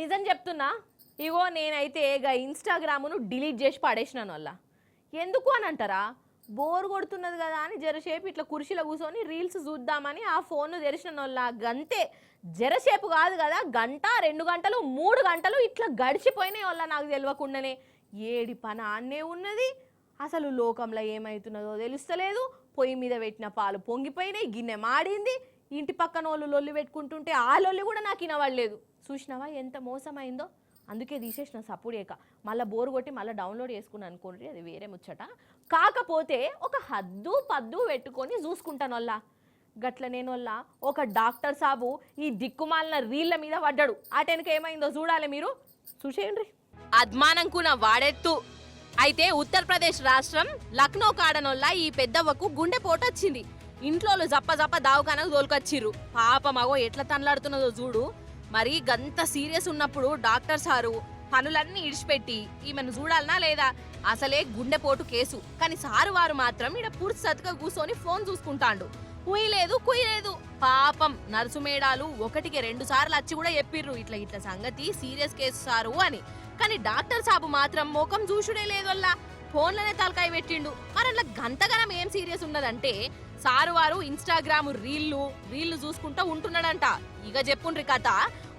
నిజం చెప్తున్నా. ఇగో నేనైతే ఇక ఇన్స్టాగ్రామ్ను డిలీట్ చేసి పడేసినాను వల్ల. ఎందుకు అని అంటారా, బోర్ కొడుతున్నది కదా అని జరసేపు ఇట్లా కుర్చీలో కూర్చొని రీల్స్ చూద్దామని ఆ ఫోన్ను తెరిచిన వల్ల గంతే. జరసేపు కాదు కదా, గంట 2 గంటలు 3 గంటలు ఇట్లా గడిచిపోయినాయి వల్ల నాకు తెలియకుండానే. ఏడి పని ఆన్నే ఉన్నది, అసలు లోకంలో ఏమవుతున్నదో తెలుస్తలేదు. పొయ్యి మీద పెట్టిన పాలు పొంగిపోయినాయి, గిన్నె మాడింది, ఇంటి పక్కన వాళ్ళు లొల్లి పెట్టుకుంటుంటే ఆ లొల్లి కూడా నాకు వినవడలేదు. చూసినావా ఎంత మోసమైందో. అందుకే తీసేసిన సప్పుడేక. మళ్ళీ బోరు కొట్టి మళ్ళీ డౌన్లోడ్ చేసుకుని అనుకోండి, అది వేరే ముచ్చట. కాకపోతే ఒక హద్దు పద్దు పెట్టుకొని చూసుకుంటాను వల్ల. గట్ల నేను వల్ల ఒక డాక్టర్ సాబు ఈ దిక్కుమాలిన రీళ్ళ మీద పడ్డాడు. అటెనక ఏమైందో చూడాలి మీరు, చూసేయండి. అద్మానంకున వాడెత్తు. అయితే ఉత్తరప్రదేశ్ రాష్ట్రం లక్నో కాడనొల్ల ఈ పెద్దవ్వకు గుండెపోటు వచ్చింది. ఇంట్లో జప్ప జప్ప దావకానకు తోలుకొచ్చిర్రు. పాపమగో ఎట్లా తనలాడుతున్నదో చూడు. మరి గంత సీరియస్ ఉన్నప్పుడు డాక్టర్ సారు పనులన్నీ ఇడిచిపెట్టి ఈమెను చూడాలనా లేదా? అసలే గుండెపోటు కేసు. కానీ సారు వారు మాత్రం ఈడ పూర్తి సతిగా కూర్చొని ఫోన్ చూసుకుంటాండు. కుయ్యలేదు కుయ్యలేదు. పాపం నర్సు మేడాలు 1కి 2 సార్లు వచ్చి కూడా చెప్పిర్రు ఇట్లా ఇట్లా సంగతి సీరియస్ కేసు సారు అని. కానీ డాక్టర్ సాబు మాత్రం ముఖం చూసుడే లేదల్లా, ఫోన్లోనే తలకాయ పెట్టిండు. మరి అట్లా గంతగనం ఏం సీరియస్ ఉన్నదంటే సారు వారు ఇన్స్టాగ్రామ్ రీళ్లు చూసుకుంటా ఉంటున్నాడంట. ఇక చెప్పుండ్రి కథ.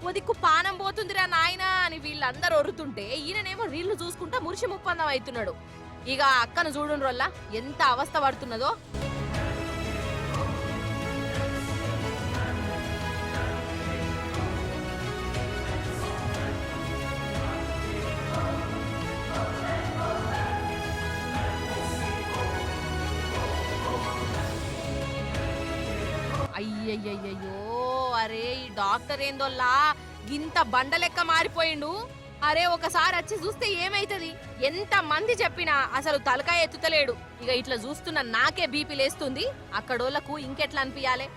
ఓ దిక్కు పానం పోతుందిరా నాయనా అని వీళ్ళందరూ ఒరుతుంటే ఈయననేమో రీళ్లు చూసుకుంటా మురిసి ముప్పందం అవుతున్నాడు. ఇక అక్కను చూడుండ్రల్లా ఎంత అవస్థ పడుతున్నదో. అయ్యయ్యయ్యో, అరే ఈ డాక్టర్ ఏందోల్లా గింత బండలెక్క మారిపోయిండు. అరే ఒకసారి వచ్చి చూస్తే ఏమైతుంది? ఎంత మంది చెప్పినా అసలు తలకాయ ఎత్తుతలేడు. ఇక ఇట్లా చూస్తున్న నాకే బీపీ లేస్తుంది. అక్కడోళ్లకు ఇంకెట్లా అనిపించాలి?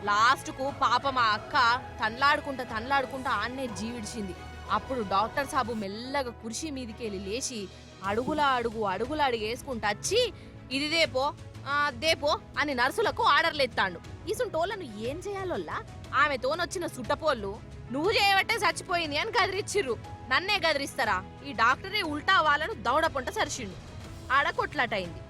లాస్ట్ కు పాప మా అక్క తన్లాడుకుంటా ఆన్నే జీవిడిచింది. అప్పుడు డాక్టర్ సాబు మెల్లగా కుర్చీ మీదికెళ్ళి లేచి అడుగులా వచ్చి ఇది దేపో అని నర్సులకు ఆర్డర్లు ఎత్తాడు. ఇసుంటోళ్లను ఏం చేయాలోల్లా? ఆమెతోనొచ్చిన సుట్టపోళ్ళు నువ్వు చేయబట్టే చచ్చిపోయింది అని గదిరిచ్చిర్రు. నన్నే గదిరిస్తారా? ఈ డాక్టరే ఉల్టా వాళ్ళను దౌడ పొంట సరిచిండు. ఆడ కొట్లాటైంది.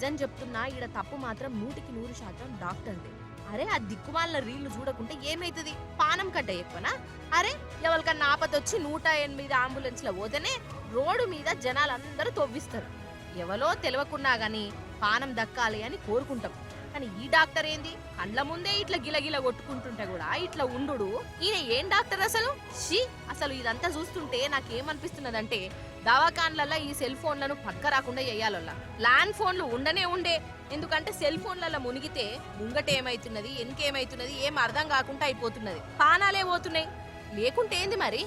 నిజం చెప్తున్నా, ఈడ తప్పు మాత్రం 100కి 100% డాక్టర్దే. అరే ఆ దిక్కుమాలిన రీళ్లు చూడకుంటే ఏమైతుంది? పానం కట్ట ఎక్కువనా? అరే ఎవరికన్నా ఆపదొచ్చి 108 అంబులెన్స్లో పోతేనే రోడ్డు మీద జనాలందరూ తొవ్విస్తారు. ఎవరో తెలియకున్నా గాని పానం దక్కాలి అని కోరుకుంటాం. కానీ ఈ డాక్టర్ ఏంది? కండ్ల ముందే ఇట్లా గిలగిల కొట్టుకుంటుంటే కూడా ఇట్లా ఉండు. ఈయన ఏం డాక్టర్ అసలు? అసలు ఇదంతా చూస్తుంటే నాకేమనిపిస్తున్నదంటే దవాఖాన్లలో ఈ సెల్ ఫోన్లను పక్క రాకుండా చేయాలల్లా. ల్యాండ్ ఫోన్లు ఉండే. ఎందుకంటే సెల్ ఫోన్లలో మునిగితే ముంగట ఏమైతున్నది, వెనకేమైతున్నది ఏం అర్థం కాకుండా అయిపోతున్నది. పానాలే పోతున్నాయి. లేకుంటే ఏంది మరి?